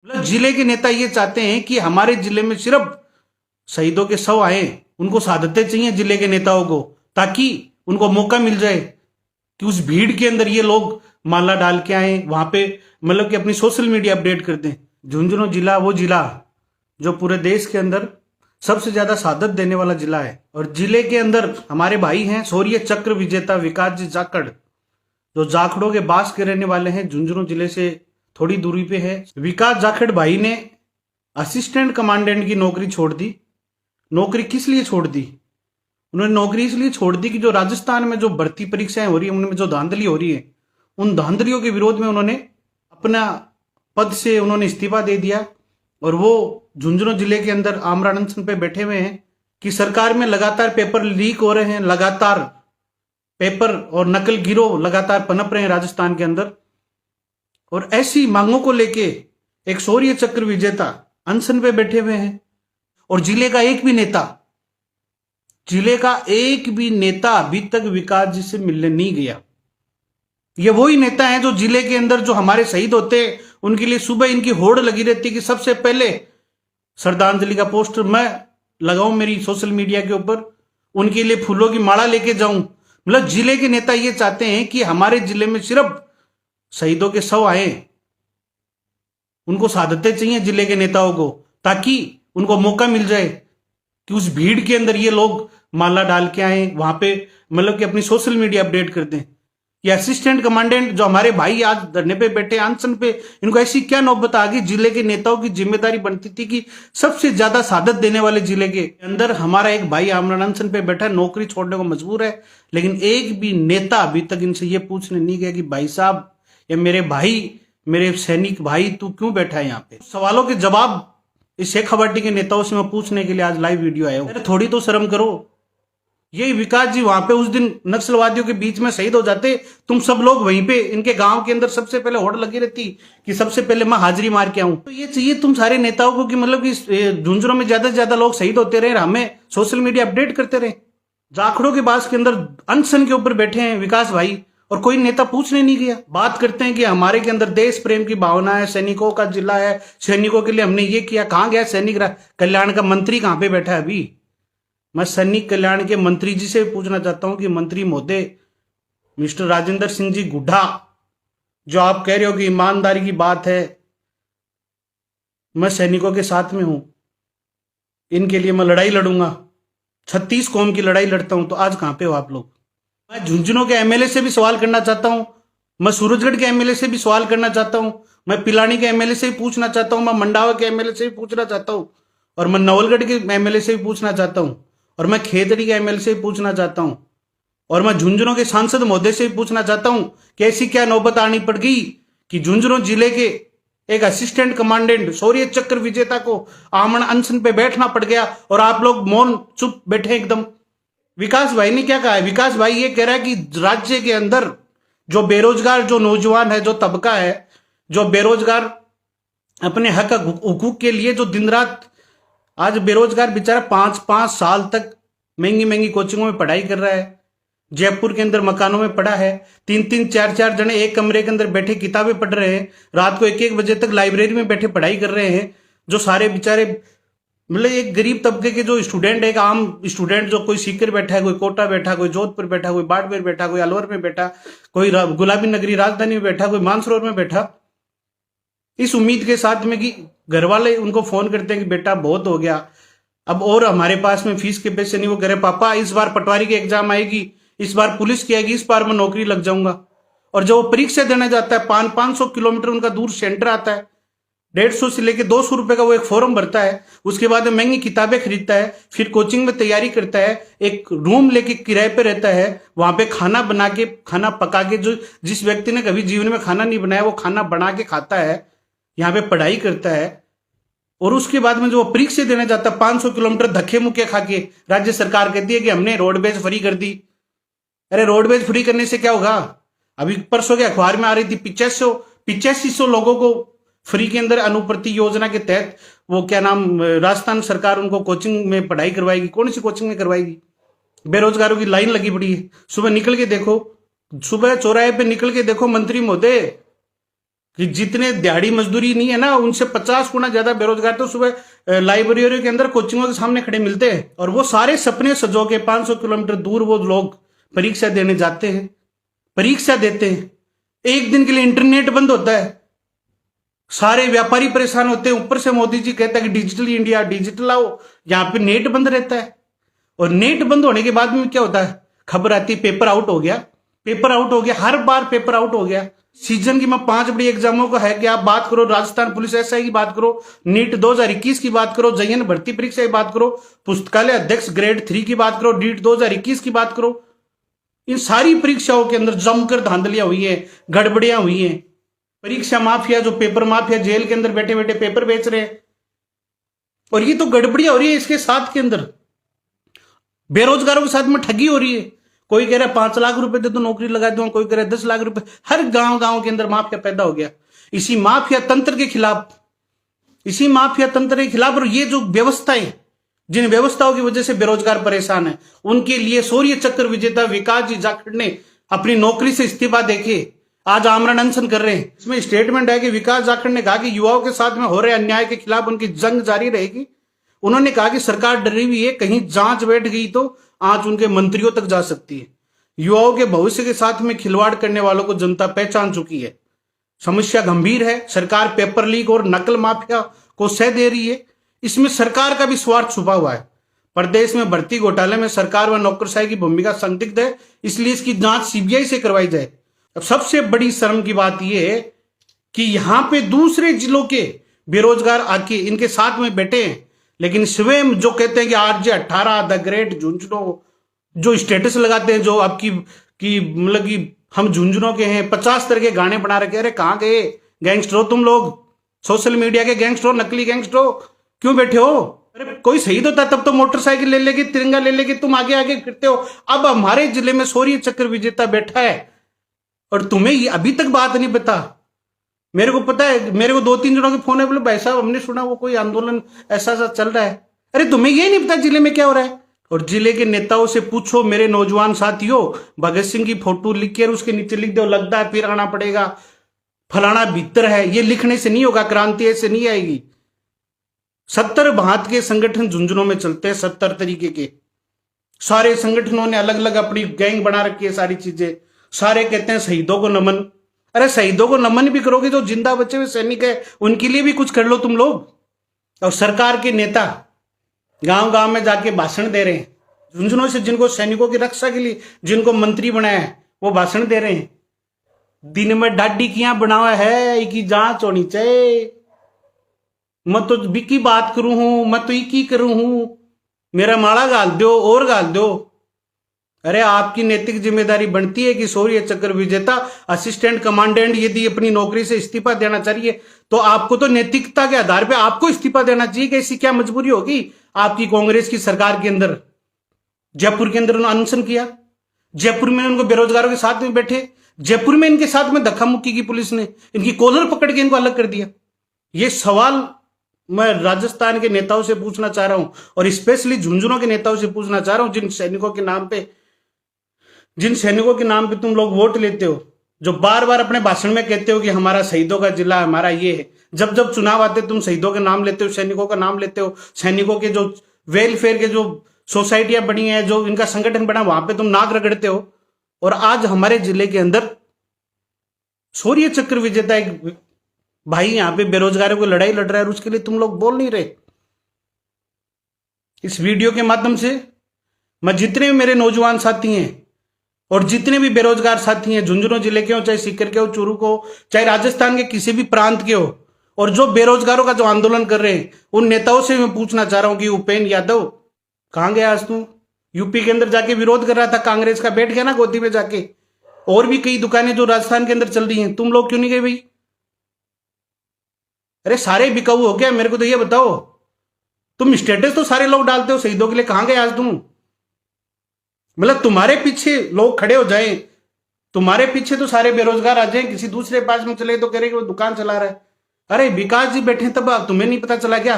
मतलब जिले के नेता ये चाहते हैं कि हमारे जिले में सिर्फ शहीदों के शव आए, उनको शहादतें चाहिए जिले के नेताओं को, ताकि उनको मौका मिल जाए कि उस भीड़ के अंदर ये लोग माला डाल के आए वहां पे, मतलब कि अपनी सोशल मीडिया अपडेट कर दें। झुंझुनू जिला वो जिला जो पूरे देश के अंदर सबसे ज्यादा शहादत देने वाला जिला है, और जिले के अंदर हमारे भाई हैं शौर्य चक्र विजेता विकास जी जाखड़, जो जाखड़ों के बास के रहने वाले हैं, झुंझुनू जिले से थोड़ी दूरी पे है। विकास जाखड़ भाई ने असिस्टेंट कमांडेंट की नौकरी छोड़ दी। नौकरी किस लिए छोड़ दी? उन्होंने नौकरी इसलिए छोड़ दी कि जो राजस्थान में जो भर्ती परीक्षाएं हो रही है, उनमें जो धांधली हो रही है, उन धांधलियों के विरोध में उन्होंने अपना पद से उन्होंने इस्तीफा दे दिया। और वो झुंझुनू जिले के अंदर आमरण अनशन पे बैठे हुए हैं कि सरकार में लगातार पेपर लीक हो रहे हैं, लगातार पेपर और नकल गिरोह लगातार पनप रहे हैं राजस्थान के अंदर। और ऐसी मांगों को लेके एक शौर्य चक्र विजेता अनशन पे बैठे हुए हैं, और जिले का एक भी नेता अभी तक विकास जी से मिलने नहीं गया। ये वही नेता हैं जो जिले के अंदर जो हमारे शहीद होते हैं उनके लिए सुबह इनकी होड़ लगी रहती है कि सबसे पहले श्रद्धांजलि का पोस्टर मैं लगाऊं मेरी सोशल मीडिया के ऊपर, उनके लिए फूलों की माला लेके जाऊं। मतलब जिले के नेता ये चाहते हैं कि हमारे जिले में सिर्फ शहीदों के शव आए, उनको शहादतें चाहिए जिले के नेताओं को, ताकि उनको मौका मिल जाए कि उस भीड़ के अंदर ये लोग माला डाल के आए वहां पे, मतलब कि अपनी सोशल मीडिया अपडेट कर दें। ये असिस्टेंट कमांडेंट जो हमारे भाई आज धरने पे बैठे अनशन पे, इनको ऐसी क्या नौबत आ गई? जिले के नेताओं की जिम्मेदारी बनती थी कि सबसे ज्यादा शहादत देने वाले जिले के अंदर हमारा एक भाई आमरण अनशन पे बैठा, नौकरी छोड़ने को मजबूर है, लेकिन एक भी नेता अभी तक इनसे ये पूछने नहीं गया कि भाई साहब, ये मेरे भाई, मेरे सैनिक भाई, तू क्यों बैठा है यहाँ पे? सवालों के जवाब इस शेखावाटी के नेताओं से मैं पूछने के लिए आज लाइव वीडियो आया हूं। थोड़ी तो शर्म करो। यही विकास जी वहां पे उस दिन नक्सलवादियों के बीच में शहीद हो जाते, तुम सब लोग वहीं पे इनके गांव के अंदर सबसे पहले होड़ लगी रहती कि सबसे पहले मैं हाजिरी मार के आऊं। तो ये चाहिए तुम सारे नेताओं को कि मतलब कि झुंझुनू में ज्यादा से ज्यादा लोग शहीद होते रहे, हमें सोशल मीडिया अपडेट करते रहे। जाखड़ों के बास के अंदर अनशन के ऊपर बैठे हैं विकास भाई, और कोई नेता पूछने नहीं गया। बात करते हैं कि हमारे के अंदर देश प्रेम की भावना है, सैनिकों का जिला है, सैनिकों के लिए हमने ये किया। कहां गया सैनिक कल्याण का मंत्री? कहां पे बैठा है अभी? मैं सैनिक कल्याण के मंत्री जी से पूछना चाहता हूं कि मंत्री महोदय मिस्टर राजेंद्र सिंह जी गुड्डा, जो आप कह रहे हो कि ईमानदारी की बात है, मैं सैनिकों के साथ में हूं, इनके लिए मैं लड़ाई लड़ूंगा, 36 कौम की लड़ाई लड़ता हूं, तो आज कहां पे हो आप लोग? मैं झुंझुनू के एमएलए से भी सवाल करना चाहता हूं, मैं सूरजगढ़ के एमएलए से भी सवाल करना चाहता हूं, मैं पिलानी के एमएलए से भी पूछना चाहता हूं, मैं मंडावा के एमएलए से भी पूछना चाहता हूं, और मैं नवलगढ़ के एमएलए से भी पूछना चाहता हूं, और मैं खेतड़ी के एमएलए से भी पूछना चाहता हूं, और मैं झुंझुनू के सांसद महोदय से भी पूछना चाहता हूं कि ऐसी क्या नौबत आनी पड़ गई कि झुंझुनू जिले के एक असिस्टेंट कमांडेंट शौर्य चक्र विजेता को आमरण अनशन पे बैठना पड़ गया, और आप लोग मौन चुप बैठे एकदम। विकास भाई ने क्या कहा है? विकास भाई ये कह रहा है कि राज्य के अंदर जो बेरोजगार जो नौजवान है, जो तबका है, जो बेरोजगार अपने हक हुकूक के लिए जो दिन रात आज बेरोजगार बेचारा 5-5 साल तक महंगी महंगी कोचिंगों में पढ़ाई कर रहा है, जयपुर के अंदर मकानों में पड़ा है, 3-3 4-4 जने एक कमरे के अंदर बैठे किताबें पढ़ रहे हैं, रात को 1-1 बजे तक लाइब्रेरी में बैठे पढ़ाई कर रहे हैं, जो सारे बेचारे मतलब एक गरीब तबके के जो स्टूडेंट है, एक आम स्टूडेंट, जो कोई सीकर बैठा है, कोई कोटा बैठा, कोई जोधपुर बैठा, कोई बाड़मेर बैठा, कोई अलवर में बैठा, कोई गुलाबी नगरी राजधानी में बैठा, कोई मानसरोवर में बैठा, इस उम्मीद के साथ में कि घर वाले उनको फोन करते हैं कि बेटा बहुत हो गया, अब और हमारे पास में फीस के पैसे नहीं। वो कह रहे पापा इस बार पटवारी की एग्जाम आएगी, इस बार पुलिस की आएगी, इस बार मैं नौकरी लग जाऊंगा। और जब वो परीक्षा देने जाता है, 500 किलोमीटर उनका दूर सेंटर आता है, 150 से लेके 200 रुपए का वो एक फॉर्म भरता है, उसके बाद महंगी किताबें खरीदता है, फिर कोचिंग में तैयारी करता है, एक रूम लेके किराए पे रहता है, वहां पे खाना बना के, खाना पका के, जो जिस व्यक्ति ने कभी जीवन में खाना नहीं बनाया वो खाना बना के खाता है, यहाँ पे पढ़ाई करता है, और उसके बाद में जो परीक्षा देने जाता है 500 किलोमीटर धक्के मुक्के खा के, राज्य सरकार कहती है कि हमने रोडवेज फ्री कर दी। अरे रोडवेज फ्री करने से क्या होगा? अभी परसों के अखबार में आ रही थी 8500 लोगों को फ्री के अंदर अनुप्रति योजना के तहत वो क्या नाम राजस्थान सरकार उनको कोचिंग में पढ़ाई करवाएगी। कौन सी कोचिंग में करवाएगी? बेरोजगारों की लाइन लगी पड़ी है। सुबह निकल के देखो, सुबह चौराहे पे निकल के देखो मंत्री महोदय, कि जितने दिहाड़ी मजदूरी नहीं है ना, उनसे 50 गुना ज्यादा बेरोजगार तो सुबह लाइब्रेरी के अंदर कोचिंगों के सामने खड़े मिलते हैं। और वो सारे सपने सजो के 500 किलोमीटर दूर वो लोग परीक्षा देने जाते हैं, परीक्षा देते हैं। एक दिन के लिए इंटरनेट बंद होता है, सारे व्यापारी परेशान होते हैं। ऊपर से मोदी जी कहता है कि डिजिटल इंडिया, डिजिटल आओ, यहां पे नेट बंद रहता है। और नेट बंद होने के बाद में क्या होता है, खबर आती है पेपर आउट हो गया, पेपर आउट हो गया, हर बार पेपर आउट हो गया। सीजन की मैं 5 बड़ी एग्जामों का है कि आप बात करो, राजस्थान पुलिस एसआई की बात करो, नीट 2021 की बात करो, जयन भर्ती परीक्षा की बात करो, पुस्तकालय अध्यक्ष ग्रेड 3 की बात करो, नीट 2021 की बात करो। इन सारी परीक्षाओं के अंदर जमकर धांधलियां हुई है, गड़बड़ियां हुई हैं। परीक्षा माफिया, जो पेपर माफिया जेल के अंदर बैठे बैठे पेपर बेच रहे हैं। और ये तो गड़बड़ियां हो रही है। इसके साथ के अंदर बेरोजगारों के साथ में ठगी हो रही है। कोई कह रहा है 5 लाख रुपए दे दो नौकरी लगा दूंगा, कोई कह रहा है 10 लाख रुपए। हर गांव गांव के अंदर माफिया पैदा हो गया। इसी माफिया तंत्र के खिलाफ, इसी माफिया तंत्र के खिलाफ, और ये जो व्यवस्थाएं, जिन व्यवस्थाओं की वजह से बेरोजगार परेशान है, उनके लिए सूर्य चक्र विजेता विकास जी जाखड़ ने अपनी नौकरी से इस्तीफा देके आज आमरण अनशन कर रहे हैं। इसमें स्टेटमेंट है कि विकास जाखड़ ने कहा कि युवाओं के साथ में हो रहे अन्याय के खिलाफ उनकी जंग जारी रहेगी। उन्होंने कहा कि सरकार डरी हुई है, कहीं जांच बैठ गई तो आज उनके मंत्रियों तक जा सकती है। युवाओं के भविष्य के साथ में खिलवाड़ करने वालों को जनता पहचान चुकी है। समस्या गंभीर है। सरकार पेपर लीक और नकल माफिया को सह दे रही है। इसमें सरकार का भी स्वार्थ छुपा हुआ है। प्रदेश में भर्ती घोटाले में सरकार व नौकरशाही की भूमिका संदिग्ध है, इसलिए इसकी जांच सीबीआई से करवाई जाए। अब सबसे बड़ी शर्म की बात यह है कि यहां पे दूसरे जिलों के बेरोजगार आके इनके साथ में बैठे हैं, लेकिन स्वयं जो कहते हैं कि आरजे 18 द ग्रेट झुंझुनू, जो स्टेटस लगाते हैं, जो आपकी मतलब कि हम झुंझुनों के हैं, 50 तरह के गाने बना रखे। अरे कहां गए गैंगस्टर हो तुम लोग, सोशल मीडिया के गैंगस्टर हो, नकली गैंगस्टर हो, क्यों बैठे हो? अरे कोई शहीद होता तब तो मोटरसाइकिल ले लेके, तिरंगा ले लेके तुम आगे आगे फिरते हो। अब हमारे जिले में सूर्य चक्र विजेता बैठा है और तुम्हें ये अभी तक बात नहीं पता। मेरे को पता है, मेरे को 2-3 जनों के फोन है, बोले भाई साहब हमने सुना वो कोई आंदोलन ऐसा ऐसा चल रहा है। अरे तुम्हें ये नहीं पता जिले में क्या हो रहा है? और जिले के नेताओं से पूछो, मेरे नौजवान साथियों, भगत सिंह की फोटो लिख के उसके नीचे लिख दो, लगता है फिर आना पड़ेगा, फलाना भीतर है। ये लिखने से नहीं होगा, क्रांति ऐसे नहीं आएगी। 70 भांत के संगठन झुंझुनों में चलते हैं, 70 तरीके के। सारे संगठनों ने अलग अलग अपनी गैंग बना रखी है, सारी चीजें। सारे कहते हैं शहीदों को नमन। अरे शहीदों को नमन भी करोगे, जो जिंदा बचे हुए सैनिक है उनके लिए भी कुछ कर लो तुम लोग। और सरकार के नेता गांव गांव में जाके भाषण दे रहे हैं। झुंझुनों से जिनको सैनिकों की रक्षा के लिए जिनको मंत्री बनाया है वो भाषण दे रहे हैं। दिन में डाडी किया बनावा है, की जांच होनी चाहिए। मैं तो बिकी बात करूं हूं, मैं तो की करूं हूं, मेरा माड़ा गाल दो और गाल दो। अरे आपकी नैतिक जिम्मेदारी बनती है कि सूर्य चक्र विजेता असिस्टेंट कमांडेंट यदि अपनी नौकरी से इस्तीफा देना चाहिए तो आपको तो नैतिकता के आधार पे आपको इस्तीफा देना चाहिए। कि ऐसी क्या मजबूरी होगी आपकी कांग्रेस की सरकार के अंदर? जयपुर के अंदर उन्होंने अनशन किया, जयपुर में उनको बेरोजगारों के साथ में बैठे, जयपुर में इनके साथ में धक्का मुक्की की पुलिस ने, इनकी कॉलर पकड़ के इनको अलग कर दिया। ये सवाल मैं राजस्थान के नेताओं से पूछना चाह रहा हूं और स्पेशली झुंझुनों के नेताओं से पूछना चाह रहा हूं, जिन सैनिकों के नाम पे तुम लोग वोट लेते हो, जो बार बार अपने भाषण में कहते हो कि हमारा शहीदों का जिला, हमारा ये है। जब जब चुनाव आते तुम शहीदों के नाम लेते हो, सैनिकों का नाम लेते हो, सैनिकों के जो वेलफेयर के जो सोसाइटियां बनी है, जो इनका संगठन बना, वहां पे तुम नाक रगड़ते हो। और आज हमारे जिले के अंदर सूर्य चक्र विजेता एक भाई यहां पे बेरोजगारों को लड़ाई लड़ रहा है और उसके लिए तुम लोग बोल नहीं रहे। इस वीडियो के माध्यम से मैं जितने भी मेरे नौजवान साथी हैं और जितने भी बेरोजगार साथी हैं, झुंझुनू जिले के हो, चाहे सीकर के हो, चूरू को, चाहे राजस्थान के किसी भी प्रांत के हो, और जो बेरोजगारों का जो आंदोलन कर रहे हैं, उन नेताओं से मैं पूछना चाह रहा हूं कि उपेंद्र यादव कहां गया आज तू? यूपी के अंदर जाके विरोध कर रहा था कांग्रेस का, बैठ गया ना गोदी में जाके। और भी कई दुकानें जो राजस्थान के अंदर चल रही हैं, तुम लोग क्यों नहीं गए भाई? अरे सारे बिकाऊ हो गया। मेरे को तो ये बताओ, तुम स्टेटस तो सारे लोग डालते हो शहीदों के लिए, कहां गए आज तुम? मतलब तुम्हारे पीछे लोग खड़े हो जाएं, तुम्हारे पीछे तो सारे बेरोजगार आ जाएं, किसी दूसरे पास में चले तो कह रहे कि वो दुकान चला रहा है। अरे विकास जी बैठे तब तुम्हें नहीं पता चला क्या?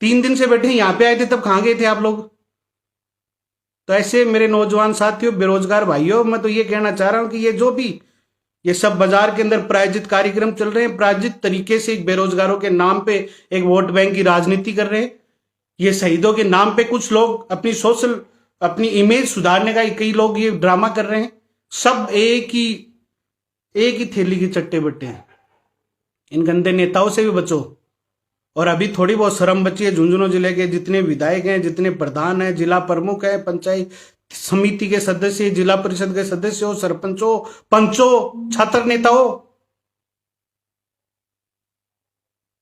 3 दिन से बैठे यहां पे आए थे, तब कहां गए थे आप लोग? तो ऐसे मेरे नौजवान साथियों, बेरोजगार भाइयों, मैं तो ये कहना चाह रहा हूं कि ये जो भी ये सब बाजार के अंदर प्रायोजित कार्यक्रम चल रहे हैं, प्रायोजित तरीके से एक बेरोजगारों के नाम पे एक वोट बैंक की राजनीति कर रहे हैं। ये शहीदों के नाम पे कुछ लोग अपनी इमेज सुधारने का कई लोग ये ड्रामा कर रहे हैं। सब एक ही थैली के चट्टे बट्टे हैं। इन गंदे नेताओं से भी बचो। और अभी थोड़ी बहुत शर्म बची है। झुंझुनू जिले के जितने विधायक हैं, जितने प्रधान हैं, जिला प्रमुख हैं, पंचायत समिति के सदस्य, जिला परिषद के सदस्य हो, सरपंचों, पंचों, छात्र नेता हो,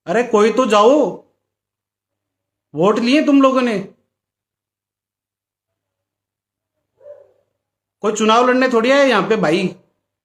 अरे कोई तो जाओ। वोट लिए तुम लोगों ने, कोई चुनाव लड़ने थोड़ी आए यहां पे भाई।